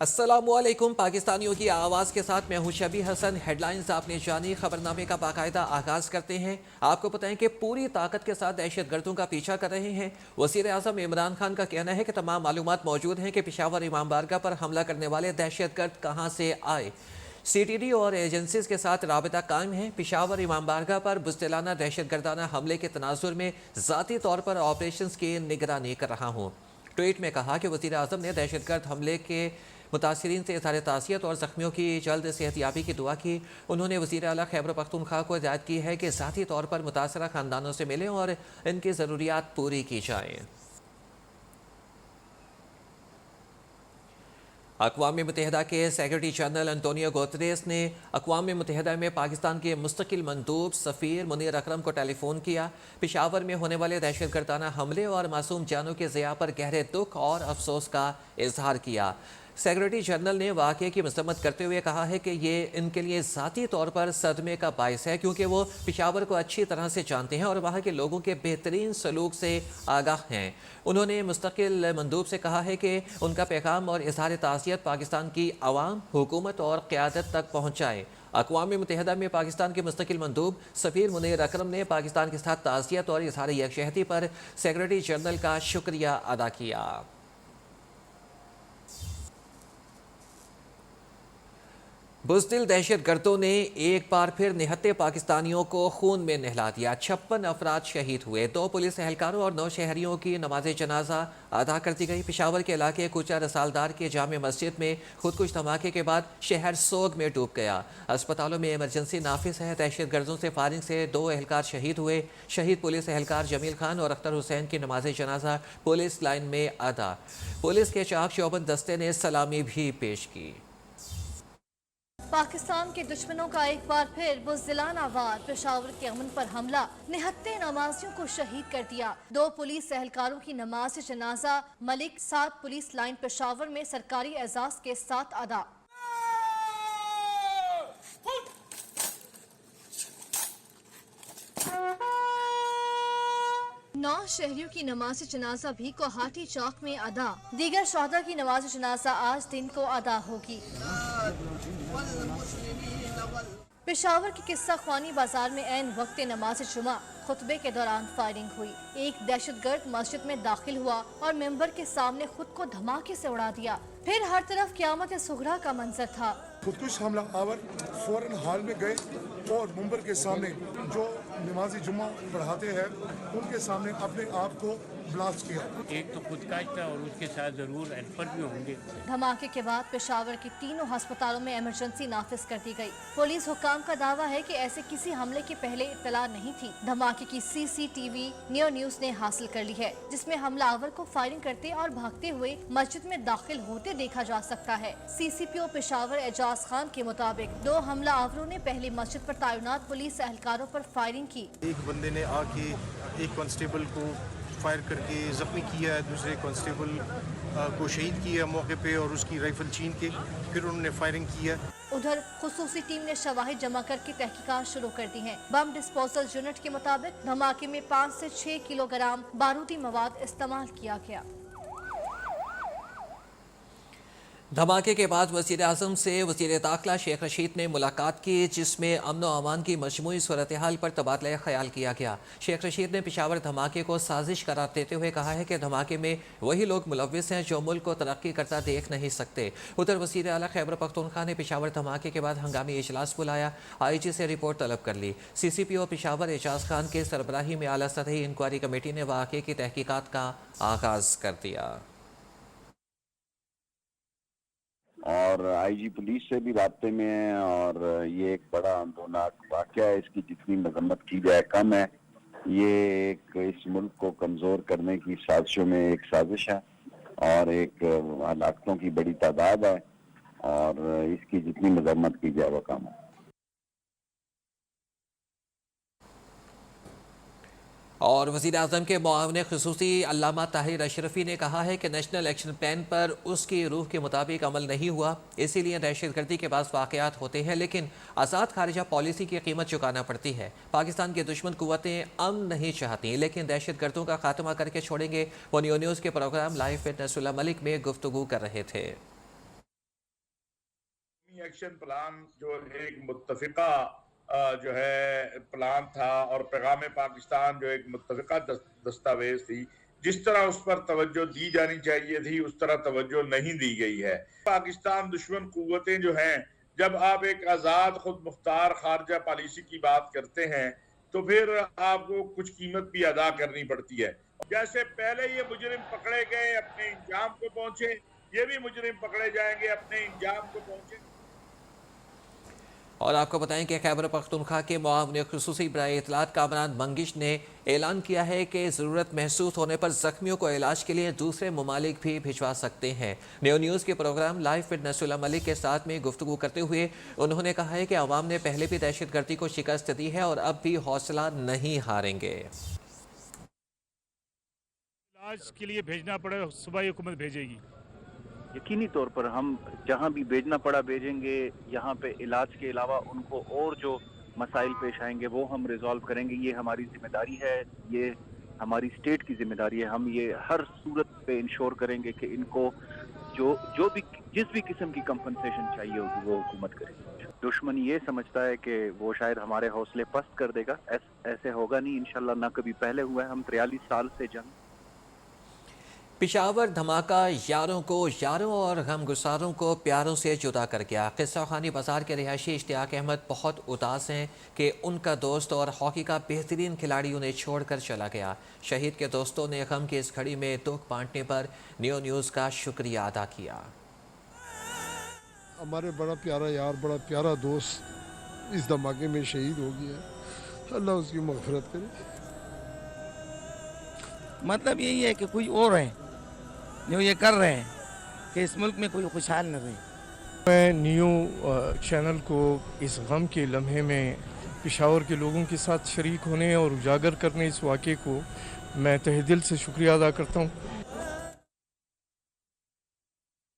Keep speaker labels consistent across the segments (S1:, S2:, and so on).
S1: अस्सलामुअलैकुम। पाकिस्तानियों की आवाज़ के साथ मैं हूं शबी हसन। हेडलाइंस आपने जानी, खबरनामे का बाकायदा आगाज़ करते हैं। आपको बताएं कि पूरी ताकत के साथ दहशतगर्दों का पीछा कर रहे हैं। वज़ीर आज़म इमरान खान का कहना है कि तमाम मालूमात मौजूद हैं कि पेशावर इमाम बारगाह पर हमला करने वाले दहशतगर्द कहाँ से आए। CTD और एजेंसीज के साथ राबता कायम है। पेशावर इमाम बारगाह पर बुज़दिलाना दहशतगर्दाना हमले के तनाजुर में ज़ाती तौर पर ऑपरेशन की निगरानी कर रहा हूँ। ट्वीट में कहा कि वज़ीर आज़म ने दहशतगर्द हमले के मुतासरीन से इज़हार ताज़ियत और ज़ख्मियों की जल्द सेहतयाबी की दुआ की। उन्होंने वज़ीर आला खैबर पख्तूनख्वा को हिदायत की है कि ज़ाती तौर पर मुतासरा ख़ानदानों से मिलें और इनकी ज़रूरियात पूरी की जाएँ। अक़वाम मुत्तहिदा के सेक्रेटरी जनरल एंटोनियो गुतेरेस ने अक़वाम मुत्तहिदा में पाकिस्तान के मुस्तकिल मंदूब सफ़ीर मुनीर अकरम को टेलीफोन किया। पेशावर में होने वाले दहशतगर्दाना हमले और मासूम जानों के ज़िया पर गहरे दुख और अफसोस का इजहार किया। सेक्रेटरी जनरल ने वाक़े की मज़म्मत करते हुए कहा है कि ये इनके लिए ज़ाती तौर पर सदमे का बायस है, क्योंकि वो पेशावर को अच्छी तरह से जानते हैं और वहाँ के लोगों के बेहतरीन सलूक से आगाह हैं। उन्होंने मुस्तकिल मंदूब से कहा है कि उनका पैगाम और इज़हार ताज़ियत पाकिस्तान की आवाम, हुकूमत और क़यादत तक पहुँचाए। अक़वाम मुत्तहिदा में पाकिस्तान के मुस्तकिल मंदूब सफ़ीर मुनीर अकरम ने पाकिस्तान के साथ ताज़ियत और इज़हार यकजहती पर सेक्रेटरी जनरल का शुक्रिया अदा किया। बुज़दिल दहशतगर्दों ने एक बार फिर निहत्ते पाकिस्तानियों को खून में नहला दिया। 56 अफराद शहीद हुए। 2 पुलिस एहलकारों और 9 शहरियों की नमाज जनाजा अदा कर दी गई। पेशावर के इलाके कुचा रसालदार के जामे मस्जिद में खुदकुश धमाके के बाद शहर सोग में डूब गया। अस्पतालों में इमरजेंसी नाफिज है। दहशतगर्दों से फायरिंग से 2 एहलकार शहीद हुए। शहीद पुलिस एहलकार जमील खान और अख्तर हुसैन की नमाज जनाजा पुलिस लाइन में अदा। पुलिस के चाक चौबंद दस्ते ने सलामी भी पेश की।
S2: पाकिस्तान के दुश्मनों का एक बार फिर बुज़दिलाना वार पेशावर के अमन पर हमला, निहत्ते नमाजियों को शहीद कर दिया। 2 पुलिस एहलकारों की नमाज जनाजा मलिक 7 पुलिस लाइन पेशावर में सरकारी एजाज के साथ अदा। नौ शहरियों की नमाज जनाजा भी गुवाहाटी चौक में अदा। दीगर शहदा की नमाज जनाजा आज दिन को अदा होगी। पेशावर के किस्सा ख्वानी बाजार में ऐन वक्त नमाज जुमा खुतबे के दौरान फायरिंग हुई। एक दहशतगर्द मस्जिद में दाखिल हुआ और मेंबर के सामने खुद को धमाके से उड़ा दिया। फिर हर तरफ क़यामत सुगरा का मंजर था।
S3: खुदकुश हमला आवर फौरन हॉल में गए और मेंबर के सामने जो नमाजी जुम्मा पढ़ाते हैं उनके सामने अपने आप को ब्लास्ट किया।
S4: एक तो खुदकाश था और उसके साथ जरूर एल्फर भी होंगे।
S2: धमाके के बाद पेशावर के तीनों अस्पतालों में इमरजेंसी नाफिज कर दी गई। पुलिस हुकाम का दावा है कि ऐसे किसी हमले की पहले इत्तला नहीं थी। धमाके की CCTV न्यू न्यूज ने हासिल कर ली है, जिसमें हमलावर को फायरिंग करते और भागते हुए मस्जिद में दाखिल होते देखा जा सकता है। CCPO पेशावर एजाज खान के मुताबिक 2 हमलावरों ने पहले मस्जिद पर तैनात पुलिस एहलकारों पर फायरिंग की।
S5: एक बंदे ने आके एक कांस्टेबल को फायर करके जख्मी किया है, दूसरे कांस्टेबल को शहीद किया मौके पे और उसकी राइफल छीन के फिर उन्होंने फायरिंग किया।
S2: उधर खुसूसी टीम ने शवाहिद जमा करके तहकीकात शुरू कर दी है। बम डिस्पोजल यूनिट के मुताबिक धमाके में 5 से 6 किलोग्राम बारूदी मवाद इस्तेमाल किया गया।
S1: धमाके के बाद वज़ीर आज़म से वज़ीर दाखिला शेख रशीद ने मुलाकात की, जिसमें अमन व अमान की मजमूई सूरत हाल पर तबादला ख्याल किया गया। शेख रशीद ने पेशावर धमाके को साजिश करार देते हुए कहा है कि धमाके में वही लोग मुलव्विस हैं जो मुल्क को तरक्की करता देख नहीं सकते। उधर वज़ीर आला खैबर पख्तूनख्वा ने पेशावर धमाके के बाद हंगामी इजलास बुलाया। IG से रिपोर्ट तलब कर ली। CCPO पेशावर एजाज खान के सरबराही में आला सतही इंक्वायरी कमेटी ने वाक़े की तहकीकात का आगाज़ कर दिया
S6: और IG पुलिस से भी राब्ते में है और ये एक बड़ा आंदोलनाक वाक़या है। इसकी जितनी मजम्मत की जाए कम है। ये एक इस मुल्क को कमज़ोर करने की साजिशों में एक साजिश है और एक हलाकतों की बड़ी तादाद है और इसकी जितनी मजम्मत की जाए वो कम है।
S1: और वज़ीर आज़म के मुआविन ख़ुसूसी अल्लामा ताहिर अशरफी ने कहा है कि नेशनल एक्शन प्लान पर उसकी रूह के मुताबिक अमल नहीं हुआ, इसीलिए दहशतगर्दी के बाद वाक़यात होते हैं, लेकिन आज़ाद खारिजा पॉलिसी की कीमत चुकाना पड़ती है। पाकिस्तान की दुश्मन कुव्वतें अमन नहीं चाहती, लेकिन दहशतगर्दों का खात्मा करके छोड़ेंगे। वो न्यूज़ के programme live with Nasrullah Malik में गुफ्तगू कर रहे थे।
S7: ایکشن پلان جو ایک متفقہ جو ہے پلان تھا اور پیغام پاکستان جو ایک متفقہ دستاویز تھی، جس طرح اس پر توجہ دی جانی چاہیے تھی اس طرح توجہ نہیں دی گئی ہے۔ پاکستان دشمن قوتیں جو ہیں، جب آپ ایک آزاد خود مختار خارجہ پالیسی کی بات کرتے ہیں تو پھر آپ کو کچھ قیمت بھی ادا کرنی پڑتی ہے۔ جیسے پہلے یہ مجرم پکڑے گئے اپنے انجام کو پہنچے، یہ بھی مجرم پکڑے جائیں گے اپنے انجام کو پہنچے۔
S1: اور آپ کو بتائیں کہ خیبر پختونخوا کے معاون خصوصی برائے اطلاعات کامران منگش نے اعلان کیا ہے کہ ضرورت محسوس ہونے پر زخمیوں کو علاج کے لیے دوسرے ممالک بھی بھجوا سکتے ہیں۔ نیو نیوز کے پروگرام لائف وڈ نصر اللہ ملک کے ساتھ میں گفتگو کرتے ہوئے انہوں نے کہا ہے کہ عوام نے پہلے بھی دہشت گردی کو شکست دی ہے اور اب بھی حوصلہ نہیں ہاریں گے۔
S8: علاج کے لیے بھیجنا پڑے صوبائی حکومت بھیجے گی،
S9: یقینی طور پر ہم جہاں بھی بھیجنا پڑا بھیجیں گے۔ یہاں پہ علاج کے علاوہ ان کو اور جو مسائل پیش آئیں گے وہ ہم ریزالو کریں گے۔ یہ ہماری ذمہ داری ہے، یہ ہماری اسٹیٹ کی ذمہ داری ہے۔ ہم یہ ہر صورت پہ انشور کریں گے کہ ان کو جو بھی جس بھی قسم کی کمپنسیشن چاہیے ہوگی وہ حکومت کرے گی۔ دشمن یہ سمجھتا ہے کہ وہ شاید ہمارے حوصلے پست کر دے گا، ایسے ہوگا نہیں انشاءاللہ، نہ کبھی پہلے ہوا ہے۔ ہم 43 سال سے جنگ۔
S1: پشاور دھماکہ یاروں اور غمگساروں کو پیاروں سے جدا کر گیا۔ قصہ خانی بازار کے رہائشی اشتیاق احمد بہت اداس ہیں کہ ان کا دوست اور ہاکی کا بہترین کھلاڑی انہیں چھوڑ کر چلا گیا۔ شہید کے دوستوں نے غم کی اس گھڑی میں دکھ بانٹنے پر نیو نیوز کا شکریہ ادا کیا۔
S10: ہمارے بڑا پیارا یار، بڑا پیارا دوست اس دھماکے میں شہید ہو گیا، اللہ اس کی مغفرت کرے۔
S11: مطلب یہی ہے کہ کوئی اور ہے جو یہ کر رہے ہیں کہ اس ملک میں کوئی خوشحال نہ رہے۔
S8: میں نیو چینل کو اس غم کے لمحے میں پشاور کے لوگوں کے ساتھ شریک ہونے اور اجاگر کرنے اس واقعے کو میں تہہ دل سے شکریہ ادا کرتا ہوں۔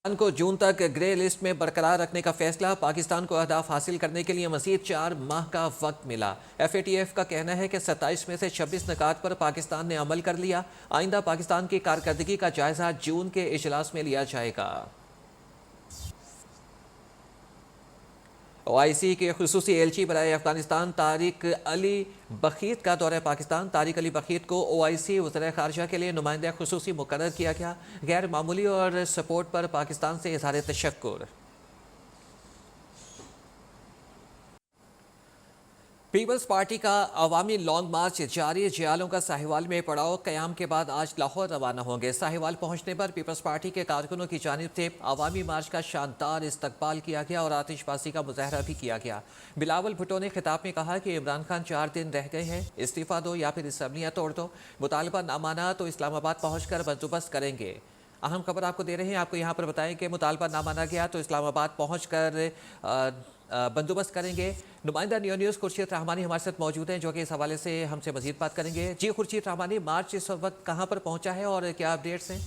S1: پاکستان کو جون تک گرے لسٹ میں برقرار رکھنے کا فیصلہ۔ پاکستان کو اہداف حاصل کرنے کے لیے مزید 4 ماہ کا وقت ملا۔ FATF کا کہنا ہے کہ 27 میں سے 26 نکات پر پاکستان نے عمل کر لیا۔ آئندہ پاکستان کی کارکردگی کا جائزہ جون کے اجلاس میں لیا جائے گا۔ OIC کے خصوصی ایلچی برائے افغانستان طارق علی بخیت کا دورہ پاکستان۔ طارق علی بخیت کو OIC وزیر خارجہ کے لیے نمائندہ خصوصی مقرر کیا گیا۔ غیر معمولی اور سپورٹ پر پاکستان سے اظہار تشکر۔ پیپلز پارٹی کا عوامی لانگ مارچ جاری۔ جیالوں کا ساہیوال میں پڑاؤ قیام کے بعد آج لاہور روانہ ہوں گے۔ ساہیوال پہنچنے پر پیپلز پارٹی کے کارکنوں کی جانب سے عوامی مارچ کا شاندار استقبال کیا گیا اور آتش بازی کا مظاہرہ بھی کیا گیا۔ بلاول بھٹو نے خطاب میں کہا کہ عمران خان 4 دن رہ گئے ہیں، استعفیٰ دو یا پھر اسمبلیاں توڑ دو، مطالبہ نہ مانا تو اسلام آباد پہنچ کر بندوبست کریں گے۔ اہم خبر آپ کو دے رہے ہیں، آپ کو یہاں پر بتائیں کہ مطالبہ نہ مانا گیا تو اسلام آباد پہنچ کر بندوبست کریں گے۔ نمائندہ نیو نیوز خورشید رحمانی ہمارے ساتھ موجود ہیں جو کہ اس حوالے سے ہم سے مزید بات کریں گے۔ جی خورشید رحمانی، مارچ اس وقت کہاں پر پہنچا ہے اور کیا اپڈیٹس ہیں؟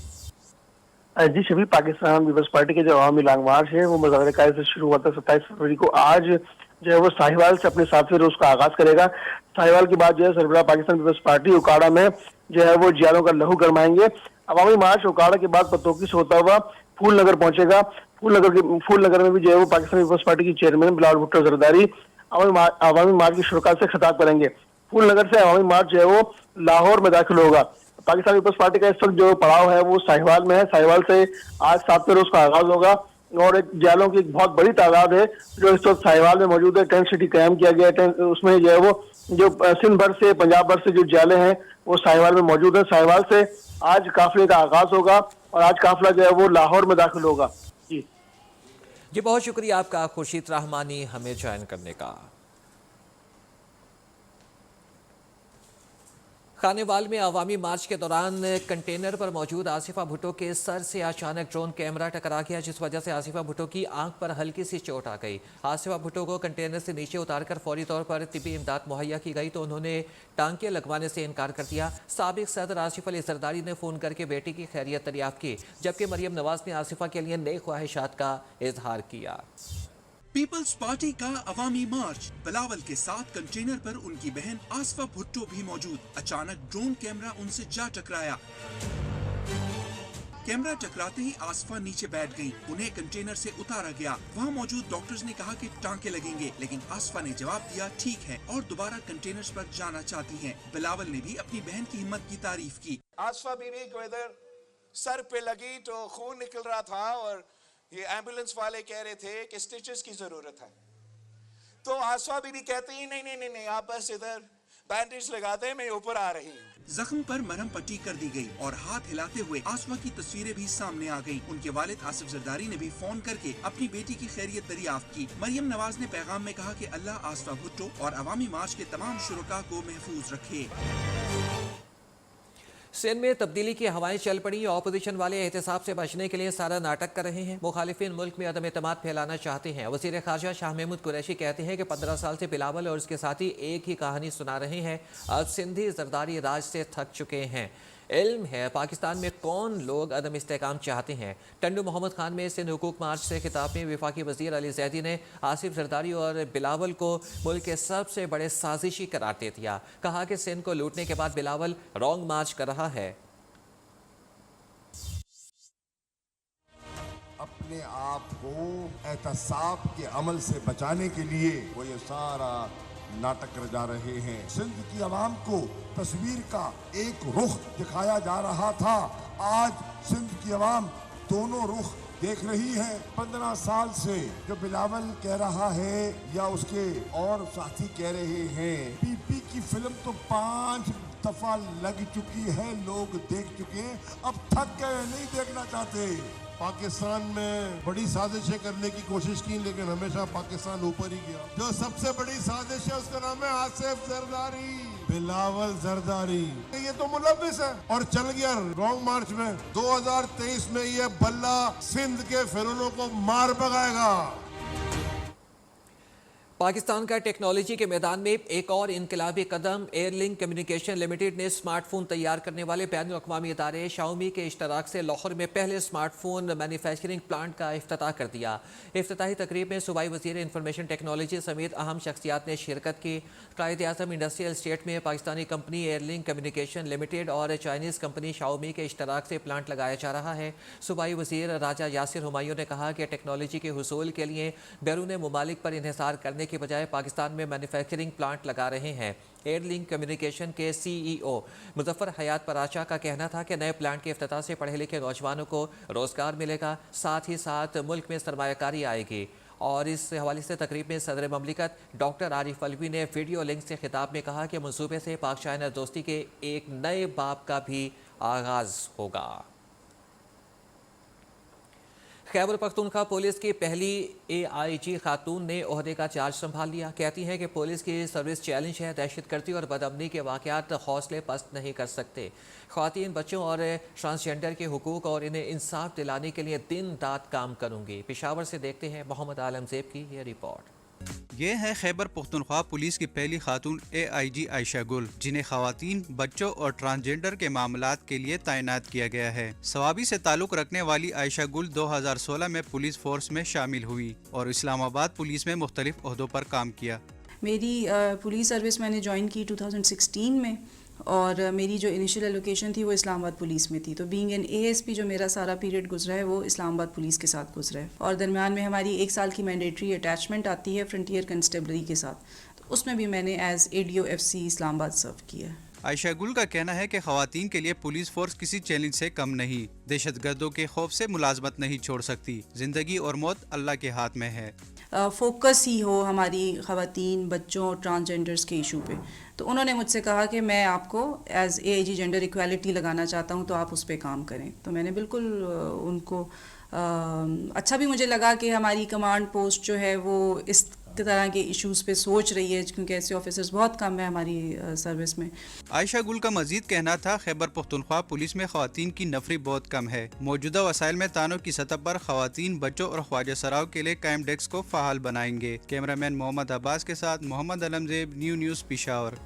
S12: جی شبیر، پاکستان پیپلز پارٹی کے جو عوامی لانگ مارچ ہے وہ مظاہرہ کاری سے شروع ہوا تھا 27 فروری کو۔ آج جو ہے وہ ساہیوال سے اپنے 7ویں روز کا آغاز کرے گا۔ ساہیوال کے بعد جو ہے سربراہ پاکستان پیپلز پارٹی اکاڑا میں جو ہے وہ جیالوں کا لہو گرمائیں گے۔ عوامی مارچ اکاڑا کے بعد پتوکی سے ہوتا ہوا پھول نگر پہنچے گا۔ پھول نگر میں بھی جو ہے وہ پاکستان پیپلز پارٹی کی چیئرمین بلاول بھٹو زرداری عوامی مارچ کی شرکاء سے خطاب کریں گے۔ پھول نگر سے عوامی مارچ جو ہے وہ لاہور میں داخل ہوگا۔ پاکستان پیپلز پارٹی کا اس وقت جو پڑاؤ ہے وہ ساہیوال میں ہے۔ ساہیوال سے آج 7ویں روز کا آغاز ہوگا اور ایک جیالوں کی ایک بہت بڑی تعداد ہے جو اس وقت ساہیوال میں موجود ہے۔ ٹینٹ سٹی قائم کیا گیا ہے، اس میں جو ہے وہ جو سندھ بھر سے پنجاب بھر سے جو جیالیں ہیں وہ ساہیوال میں موجود ہیں۔ ساہیوال سے آج قافلے کا آغاز ہوگا اور آج قافلہ جو ہے وہ لاہور میں داخل ہوگا۔
S1: جی بہت شکریہ آپ کا خورشید رحمانی ہمیں جوائن کرنے کا۔ خانیوال میں عوامی مارچ کے دوران کنٹینر پر موجود آصفہ بھٹو کے سر سے اچانک ڈرون کیمرہ ٹکرا گیا جس وجہ سے آصفہ بھٹو کی آنکھ پر ہلکی سی چوٹ آ گئی۔ آصفہ بھٹو کو کنٹینر سے نیچے اتار کر فوری طور پر طبی امداد مہیا کی گئی تو انہوں نے ٹانکے لگوانے سے انکار کر دیا۔ سابق صدر آصف علی زرداری نے فون کر کے بیٹی کی خیریت دریافت کی جبکہ مریم نواز نے آصفہ کے لیے نیک خواہشات کا اظہار کیا۔
S13: پیپلز پارٹی کا عوامی مارچ، بلاول کے ساتھ کنٹینر پر ان کی بہن آصفہ بھٹو بھی موجود۔ اچانک ڈرون کیمرہ ان سے جا ٹکرایا۔ कैमरा टकराते ही आसफा नीचे बैठ गईं। उन्हें कंटेनर से उतारा गया। वहाँ मौजूद डॉक्टर्स ने कहा कि टांके लगेंगे, लेकिन आसफा ने जवाब दिया ठीक है और दोबारा कंटेनर्स पर जाना चाहती हैं। बिलावल ने भी अपनी बहन की हिम्मत की तारीफ की।
S14: आसफा बीवी को इधर सर पे लगी तो खून निकल रहा था और ये एम्बुलेंस वाले कह रहे थे कि स्टिचेस की जरूरत है, तो आसफा बीवी कहती है नहीं आप बस इधर बैंडेज लगाते हैं, मैं ऊपर आ रही हूँ।
S13: जख्म पर मरहम पट्टी कर दी गई और हाथ हिलाते हुए आसफा की तस्वीरें भी सामने आ गईं। उनके वालिद आसिफ जरदारी ने भी फोन करके अपनी बेटी की खैरियत दरियाफ्त की। मरियम नवाज ने पैगाम में कहा कि अल्लाह आसफा भुट्टो और अवामी मार्च के तमाम शुरका को महफूज रखे।
S1: सिंध में तब्दीली की हवाएं चल पड़ी। ऑपोजिशन वाले एहतसाब से बचने के लिए सारा नाटक कर रहे हैं। मुखालिफिन मुल्क में अदम एतमाद फैलाना चाहते हैं। वज़ीर ख़ारजा शाह महमूद कुरैशी कहते हैं कि 15 साल से बिलावल और उसके साथी एक ही कहानी सुना रहे हैं। अब सिंधी जरदारी राज से थक चुके हैं। इल्म है पाकिस्तान में कौन लोग अदम इस्तेकाम चाहते हैं। टंडू मोहम्मद खान में सिंध हुकूक मार्च से खिताब में वफाकी वज़ीर अली ज़ैदी ने आसिफ जरदारी और बिलावल को मुल्क के सबसे बड़े साजिशी करार दे दिया। कहा कि सिंध को लूटने के बाद बिलावल रॉन्ग मार्च कर रहा है।
S15: अपने आप को एहतसाब के अमल से बचाने के लिए वो ये सारा नाटक रचा रहे हैं। सिंध की आवाम को तस्वीर का एक रुख दिखाया जा रहा था, आज सिंध की आवाम दोनों रुख देख रही है। 15 साल से जो बिलावल कह रहा है या उसके और साथी कह रहे हैं, पीपी की फिल्म तो 5 दफा लग चुकी है, लोग देख चुके हैं, अब थक गए, नहीं देखना चाहते। पाकिस्तान में बड़ी साजिशें करने की कोशिश की, लेकिन हमेशा पाकिस्तान ऊपर ही गया। जो सबसे बड़ी साजिश है उसका नाम है आसिफ जरदारी, बिलावल जरदारी। ये तो मुलव्विस है और चल गया रॉन्ग मार्च में। 2023 में ये बल्ला सिंध के फिरौनों को मार भगाएगा।
S1: पाकिस्तान का टेक्नोलॉजी के मैदान में एक और इनकलाबी कदम। एयरलिंक कम्युनिकेशन लिमिटेड ने स्मार्टफोन तैयार करने वाले बैनुल-अक़वामी इदारे शाओमी के इश्तराक से लाहौर में पहले स्मार्टफोन मैन्युफैक्चरिंग प्लांट का इफ्तिताह कर दिया। इफ्तिताही तकरीब में सूबाई वज़ीर इंफॉर्मेशन टेक्नोलॉजी समेत अहम शख्सियात ने शिरकत की। कायद-ए-आज़म इंडस्ट्रियल स्टेट में Pakistani company airlink communication limited और चाइनीज़ कंपनी शाओमी के इश्तराक से प्लांट लगाया जा रहा है। सूबाई वज़ीर राजा यासिर हुमायूं ने कहा कि टेक्नोलॉजी के हुसूल के लिए बैरून मुमालिक पर इन्हिसार करने के बजाय पाकिस्तान में मैन्युफैक्चरिंग प्लांट लगा रहे हैं। एयरलिंक कम्युनिकेशन के CEO मुजफ्फर हयात पराचा का कहना था कि नए प्लांट के इफ्तिताह से पढ़े लिखे नौजवानों को रोजगार मिलेगा, साथ ही साथ मुल्क में सरमायाकारी आएगी। और इस हवाले से तकरीब में सदर ममलिकत डॉक्टर आरिफ अलवी ने वीडियो लिंक से खिताब में कहा कि मंसूबे से पाक चाइना दोस्ती के एक नए बाब का भी आगाज होगा। खैबर पख्तूनख्वा पुलिस की पहली AIG खातून ने ओहदे का चार्ज संभाल लिया। कहती हैं कि पुलिस की सर्विस चैलेंज है, दहशतगर्दी और बदअमनी के वाक़यात हौसले पस्त नहीं कर सकते। ख़वातीन, बच्चों और ट्रांसजेंडर के हुकूक और इन्हें इंसाफ दिलाने के लिए दिन रात काम करूँगी। पेशावर से देखते हैं मोहम्मद आलम ज़ेब की ये रिपोर्ट।
S16: ये है खैबर पख्तूनख्वा पुलिस की पहली खातून AIG आयशा गुल, जिन्हें खवातीन, बच्चों और ट्रांसजेंडर के मामलात के लिए तैनात किया गया है। सवाबी से ताल्लुक रखने वाली आयशा गुल 2016 में पुलिस फोर्स में शामिल हुई और इस्लामाबाद पुलिस में मुख्तलिफ ओहदों पर काम किया।
S17: मेरी पुलिस सर्विस मैंने ज्वाइन की 2016 में और मेरी जो इनिशियल एलोकेशन थी वो इस्लामाबाद पुलिस में थी। तो बीइंग एन ASP जो मेरा सारा पीरियड गुजरा है वो इस्लामाबाद पुलिस के साथ गुजरा है और दरमियान में हमारी 1 साल की मैंडेटरी अटैचमेंट आती है फ्रंटियर कंस्टेबलरी के साथ, तो उसमें भी मैंने एज ADO FC इस्लामाबाद सर्व किया है।
S16: आयशा गुल का कहना है कि खवातीन के लिए पुलिस फोर्स किसी चैलेंज से कम नहीं, दहशतगर्दों के खौफ से मुलाजमत नहीं छोड़ सकती। जिंदगी और मौत अल्लाह के हाथ में है।
S17: फोकस ही हो हमारी खवातीन, बच्चों और ट्रांसजेंडर्स के इशू पे। तो उन्होंने मुझसे कहा कि मैं आपको एज AIG जेंडर इक्वालिटी लगाना चाहता हूँ, तो आप उस पर काम करें। तो मैंने बिल्कुल उनको अच्छा भी मुझे लगा कि हमारी कमांड पोस्ट जो है वो इस तरह के इश्यूज़ पे सोच रही है, क्योंकि ऐसे ऑफिसर्स बहुत कम है हमारी सर्विस में।
S16: आयशा गुल का मजीद कहना था खैबर पख्तूनख्वा पुलिस में खवातीन की नफरी बहुत कम है। मौजूदा वसाइल में तानों की सतह पर खवातीन, बच्चों और ख्वाजा सराव के लिए कायम डेस्क को फ़ाल बनाएंगे। कैमरामैन मोहम्मद अब्बास के साथ मोहम्मद अलम ज़ेब, न्यूज़ पेशावर।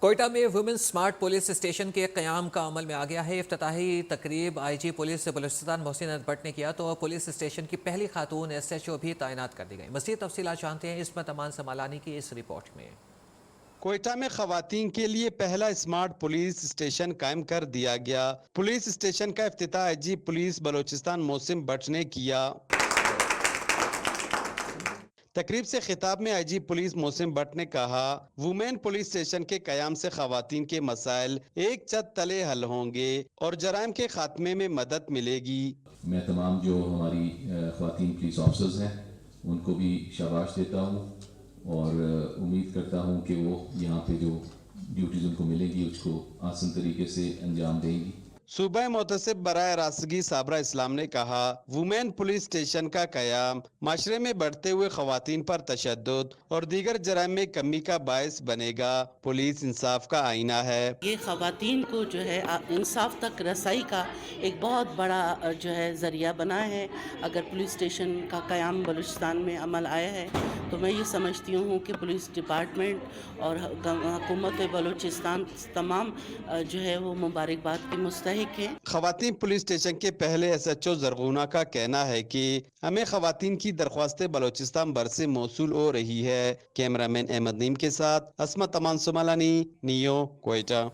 S1: कोयटा में वुमेन्स स्मार्ट पुलिस स्टेशन के क़याम का अमल में आ गया है। इफ्तिताही तकरीब IG पुलिस बलूचिस्तान मोहसिन भट्ट ने किया तो पुलिस स्टेशन की पहली खातून SHO भी तैनात कर दी गई। मज़ीद तफसीलात जानते हैं इसमत अमान समालानी की इस रिपोर्ट में।
S18: کوئٹہ میں خواتین کے لیے پہلا اسمارٹ پولیس اسٹیشن قائم کر دیا گیا۔ پولیس اسٹیشن کا افتتاح I G police Balochistan Mohsin Butt نے کیا۔ تقریب سے خطاب میں آئی جی پولیس محسن بٹ نے کہا، وومین پولیس اسٹیشن کے قیام سے خواتین کے مسائل ایک چھت تلے حل ہوں گے اور جرائم کے خاتمے میں مدد ملے گی۔
S19: میں تمام جو ہماری خواتین پولیس آفیسرز ہیں ان کو بھی شاباش دیتا ہوں اور امید کرتا ہوں کہ وہ یہاں پہ جو ڈیوٹیز ان کو ملے گی اس کو آسان طریقے سے انجام دیں گی۔
S18: صوبہ محتسب برائے راستگی صابرہ اسلام نے کہا، وومین پولیس اسٹیشن کا قیام معاشرے میں بڑھتے ہوئے خواتین پر تشدد اور دیگر جرائم میں کمی کا باعث بنے گا۔ پولیس انصاف کا آئینہ ہے۔
S20: یہ خواتین کو جو ہے انصاف تک رسائی کا ایک بہت بڑا جو ہے ذریعہ بنا ہے۔ اگر پولیس اسٹیشن کا قیام بلوچستان میں عمل آیا ہے تو میں یہ سمجھتی ہوں کہ پولیس ڈپارٹمنٹ اور حکومت بلوچستان تمام جو ہے وہ مبارکباد کی مستحق ہیں۔
S18: خواتین پولیس اسٹیشن کے پہلے ایس ایچ او زرغونہ کا کہنا ہے کہ ہمیں خواتین کی درخواستیں بلوچستان بھر سے موصول ہو رہی ہے۔ کیمرامین احمد نیم کے ساتھ عصمت امان سمالانی، نیو، کوئٹہ۔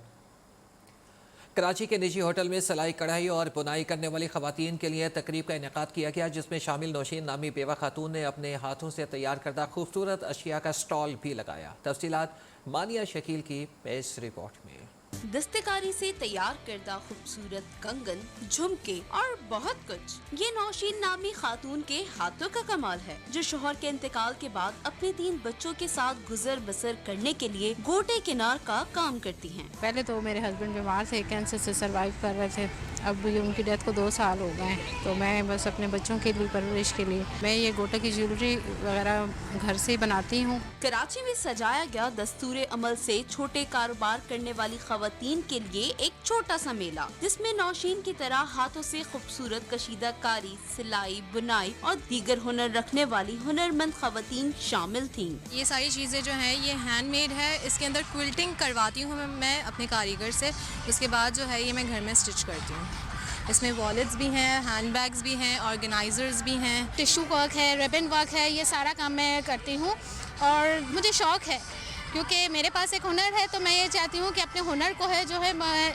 S1: کراچی کے نجی ہوٹل میں سلائی کڑھائی اور بنائی کرنے والی خواتین کے لیے تقریب کا انعقاد کیا گیا، جس میں شامل نوشین نامی بیوہ خاتون نے اپنے ہاتھوں سے تیار کردہ خوبصورت اشیاء کا سٹال بھی لگایا۔ تفصیلات مانیہ شکیل کی اس رپورٹ میں۔
S21: دستکاری سے تیار کردہ خوبصورت کنگن، جھمکے اور بہت کچھ، یہ نوشین نامی خاتون کے ہاتھوں کا کمال ہے، جو شوہر کے انتقال کے بعد اپنے 3 بچوں کے ساتھ گزر بسر کرنے کے لیے گوٹے کنار کا کام کرتی ہیں۔
S22: پہلے تو میرے ہسبینڈ بیمار تھے، کینسر سے سروائیو کر رہے تھے، اب ان کی ڈیتھ کو 2 سال ہو گئے ہیں، تو میں بس اپنے بچوں کے لیے پرورش کے لیے میں یہ گوٹے کی جیولری وغیرہ گھر سے ہی بناتی ہوں۔
S21: کراچی میں سجایا گیا دستور عمل سے چھوٹے کاروبار کرنے والی خواتین کے لیے ایک چھوٹا سا میلہ، جس میں نوشین کی طرح ہاتھوں سے خوبصورت کشیدہ کاری، سلائی، بنائی اور دیگر ہنر رکھنے والی ہنرمند خواتین شامل تھیں۔
S23: یہ ساری چیزیں جو ہیں یہ ہینڈ میڈ ہے، اس کے اندر کوئلٹنگ کرواتی ہوں میں اپنے کاریگر سے، اس کے بعد جو ہے یہ میں گھر میں اسٹچ کرتی ہوں۔ اس میں والیٹس بھی ہیں، ہینڈ بیگز بھی ہیں، آرگنائزرز بھی ہیں،
S22: ٹیشو ورک ہے، ریبن ورک ہے، یہ سارا کام میں کرتی ہوں اور مجھے شوق ہے کیونکہ میرے پاس ایک ہنر ہے، تو میں یہ چاہتی ہوں کہ اپنے ہنر کو ہے جو ہے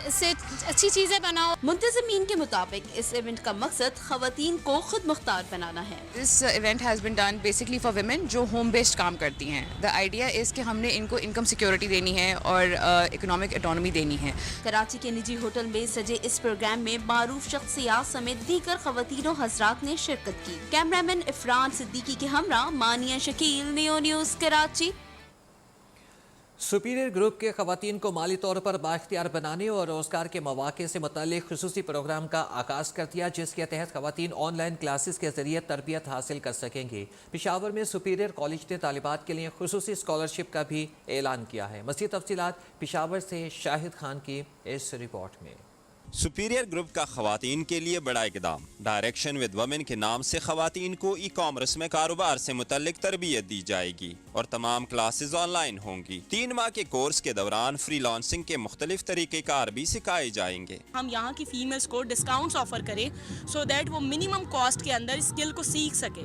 S22: اس سے اچھی چیزیں بناؤ۔
S21: منتظمین کے مطابق اس ایونٹ کا مقصد خواتین کو خود مختار بنانا ہے۔
S24: This event has been done basically for women جو ہوم بیسڈ کام کرتی ہیں۔ The idea is کہ ہم نے ان کو انکم سیکیورٹی دینی ہے اور اکنامک اٹانومی دینی ہے۔
S21: کراچی کے نجی ہوٹل میں سجے اس پروگرام میں معروف شخصیات سمیت دیگر خواتین و حضرات نے شرکت کی۔ کیمرامین عفران صدیقی کے ہمراہ Maniya Shakeel, Neo News, Karachi.
S1: Superior group کے خواتین کو مالی طور پر بااختیار بنانے اور روزگار کے مواقع سے متعلق خصوصی پروگرام کا آغاز کر دیا، جس کے تحت خواتین آن لائن کلاسز کے ذریعے تربیت حاصل کر سکیں گی۔ پشاور میں سپیریئر کالج نے طالبات کے لیے خصوصی اسکالرشپ کا بھی اعلان کیا ہے۔ مزید تفصیلات پشاور سے شاہد خان کی اس رپورٹ میں۔
S25: سپیریئر گروپ کا خواتین کے لیے بڑا اقدام، ڈائریکشن ود وومن کے نام سے خواتین کو ای کامرس میں کاروبار سے متعلق تربیت دی جائے گی اور تمام کلاسز آن لائن ہوں گی۔ 3 ماہ کے کورس کے دوران فری لانسنگ کے مختلف طریقہ کار بھی سکھائے جائیں گے۔
S26: ہم یہاں کی فیمیلز کو ڈسکاؤنٹس آفر کریں سو دیٹ وہ منیمم کاسٹ کے اندر اسکل کو سیکھ سکے۔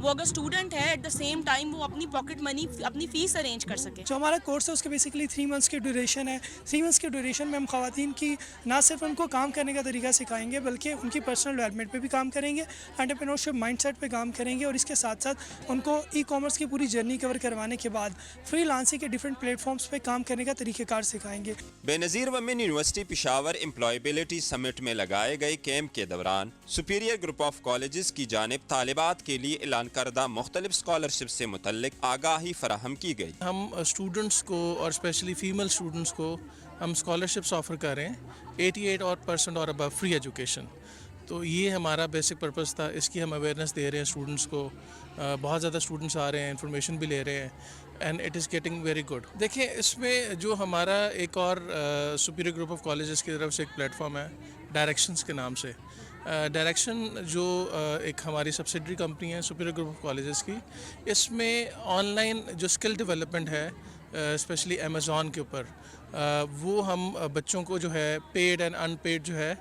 S26: وہ اگر اسٹوڈنٹ ہے ایٹ دا سیم ٹائم وہ اپنی پاکٹ منی، اپنی فیس ارینج کر سکے۔
S27: جو ہمارا کورس ہے اس کے بیسکلی 3 منتھس کی ڈیوریشن ہے۔ 3 منتھس کی ڈیوریشن میں ہم خواتین کی نہ صرف ان کو کام کرنے کا طریقہ سکھائیں گے بلکہ ان کی پرسنل ڈیولپمنٹ پہ بھی کام کریں گے، انٹرپرینورشپ مائنڈ سیٹ پہ کام کریں گے، اور اس کے ساتھ ساتھ ان کو ای کامرس کی پوری جرنی کور کروانے کے بعد فری لانسنگ کے ڈفرینٹ پلیٹ فارمز پہ کام کرنے کا طریقہ کار سکھائیں گے۔
S25: بے نظیر وومن یونیورسٹی پشاور امپلائیبلٹی سمٹ میں لگائے گئے کیمپ کے دوران سپیریئر گروپ آف کالجز کی جانب طالبات کے لیے اعلان کردہ مختلف اسکالرشپ سے متعلق آگاہی فراہم کی گئی۔
S8: ہم اسٹوڈنٹس کو اور اسپیشلی فیمیل اسٹوڈنٹس کو ہم اسکالرشپس آفر کر رہے ہیں 88% اور ابو فری ایجوکیشن۔ تو یہ ہمارا بیسک پرپس تھا، اس کی ہم اویئرنیس دے رہے ہیں اسٹوڈنٹس کو۔ بہت زیادہ اسٹوڈنٹس آ رہے ہیں، انفارمیشن بھی لے رہے ہیں، and it is getting very good. دیکھیں اس میں جو ہمارا ایک اور سپیریئر گروپ آف کالجز کی طرف سے ایک پلیٹ فارم ہے ڈائریکشنز کے نام سے۔ ڈائریکشن جو ایک ہماری سبسڈری کمپنی ہے سپیریئر گروپ آف کالجز کی، اس میں آن لائن جو اسکل ڈیولپمنٹ ہے اسپیشلی امیزون کے اوپر، وہ ہم بچوں کو جو ہے پیڈ اینڈ ان پیڈ جو ہے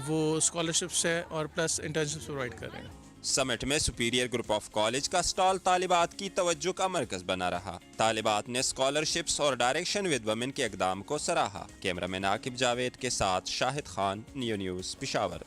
S8: وہ اسکالرشپس ہے اور پلس انٹرنشپس پرووائڈ کر رہے ہیں۔
S25: समिट में सुपीरियर ग्रुप ऑफ कॉलेज का स्टॉल तालिबात की तवज्जो का मरकज बना रहा। तालिबात ने स्कॉलरशिप्स और डायरेक्शन विद वुमेन के इक़दाम को सराहा। कैमरामैन आकिब जावेद के साथ शाहिद खान, नियो न्यूज़, पेशावर।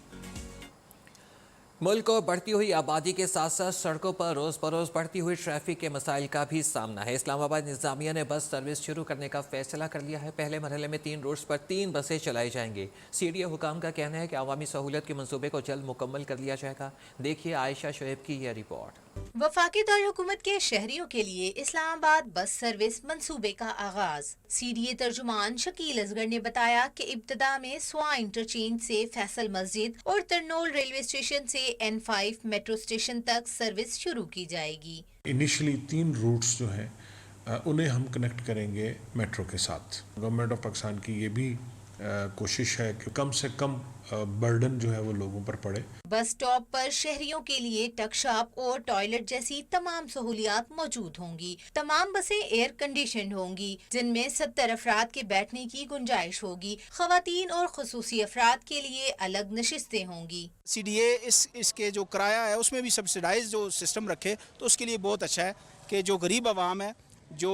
S1: मुल्क को बढ़ती हुई आबादी के साथ साथ सड़कों पर रोज़ बरोज़ बढ़ती हुई ट्रैफिक के मसाइल का भी सामना है। इस्लामाबाद इंतज़ामिया ने बस सर्विस शुरू करने का फैसला कर लिया है। पहले मरहले में 3 रूट्स पर 3 बसें चलाई जाएंगी। CDA हुकाम का कहना है कि अवामी सहूलत के मंसूबे को जल्द मुकम्मल कर लिया जाएगा। देखिए आयशा शुएब की यह रिपोर्ट।
S2: वफाकी दारकूमत के शहरियों के लिए इस्लामाबाद बस सर्विस मंसूबे का आगाज। CDA तर्जुमान शकील असगर ने बताया कि इब्तदा में स्वा इंटरचेंज से फैसल मस्जिद और तरनोल रेलवे स्टेशन से N5 मेट्रो स्टेशन तक सर्विस शुरू की जाएगी।
S3: इनिशियली 3 रूट्स जो हैं उन्हें हम कनेक्ट करेंगे मेट्रो के साथ। गवर्नमेंट ऑफ पाकिस्तान की ये भी कोशिश है कि कम से कम बर्डन जो है वो लोगों पर पड़े।
S2: बस स्टॉप पर शहरियों के लिए टक शॉप और टॉयलेट जैसी तमाम सहूलियात मौजूद होंगी। तमाम बसें एयर कंडीशन होंगी, जिनमें 70 अफराद के बैठने की गुंजाइश होगी। खवातीन और खुसूसी अफराद के लिए अलग नशिस्तें होंगी।
S4: CDA इसके जो किराया है उसमें भी सब्सिडाइज जो सिस्टम रखे तो उसके लिए बहुत अच्छा है कि जो गरीब आवाम है, जो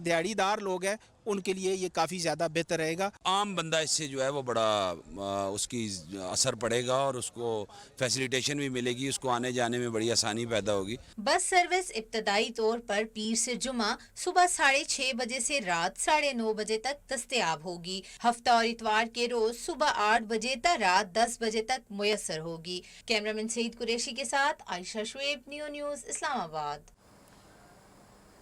S4: दिहाड़ीदार लोग हैं, उनके लिए ये काफ़ी ज़्यादा बेहतर रहेगा।
S5: आम बंदा इससे जो है वो बड़ा उसकी असर पड़ेगा और उसको फैसिलिटेशन भी मिलेगी, उसको आने जाने में बड़ी आसानी पैदा होगी।
S2: बस सर्विस इब्तदाई तौर पर पीर से जुमा सुबह 6:30 बजे से रात 9:30 बजे तक दस्तयाब होगी। हफ्ता और इतवार के रोज सुबह 8 बजे तक रात 10 बजे तक मुयसर होगी। कैमरामैन सईद कुरैशी के साथ आयशा शुएब, नियो न्यूज़, इस्लामाबाद।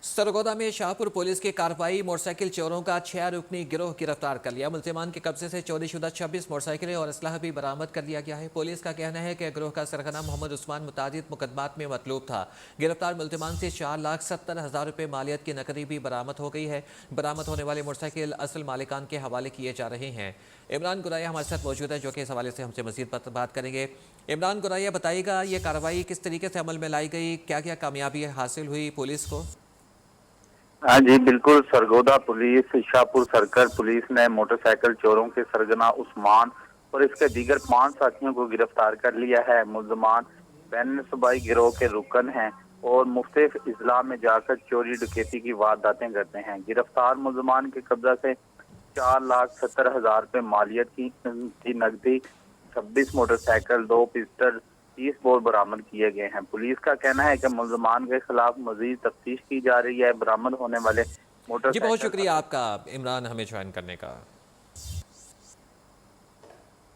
S1: सरगोदा में शाहपुर पुलिस की कार्रवाई, मोटरसाइकिल चोरों का 6 रुकनी गिरोह गिरफ्तार कर लिया। मुल्जिमान के कब्जे से चोरीशुदा 26 मोटरसाइकिलें और असलहा भी बरामद कर लिया गया है। पुलिस का कहना है कि गिरोह का सरगना मोहम्मद उस्मान मुतादिद मुकदमात में मतलूब था। गिरफ्तार मुल्जिमान से 4,70,000 रुपये मालियत की नकदी भी बरामद हो गई है। बरामद होने वाले मोटरसाइकिल असल मालिकान के हवाले किए जा रहे हैं। इमरान गुराया हमारे साथ मौजूद है, जो कि इस हवाले से हमसे मज़ीद बात करेंगे। इमरान गुराया, बताइएगा ये कार्रवाई किस तरीके से अमल में लाई गई, क्या क्या कामयाबी हासिल हुई पुलिस को?
S6: हाँ जी बिल्कुल, Sargodha police, Shahpur circle police ने मोटरसाइकिल चोरों के सरगना उस्मान और इसके दीगर 5 साथियों को गिरफ्तार कर लिया है। मुल्जिमान बैन सूबाई गिरोह के रुकन हैं और मुख्तलिफ अजला में जाकर चोरी डकैती की वारदातें करते हैं। गिरफ्तार मुल्जिमान के कब्जा से 4,70,000 रुपये मालियत की नकदी, 26 मोटरसाइकिल, 2 पिस्टल, 30 बोर बरामद किए गए हैं। पुलिस का कहना है कि मुल्जिमान के खिलाफ मजीद तफ्तीश की जा रही है। बरामद होने वाले मोटरसाइकिल।
S1: जी बहुत शुक्रिया आपका इमरान, हमें ज्वाइन करने का।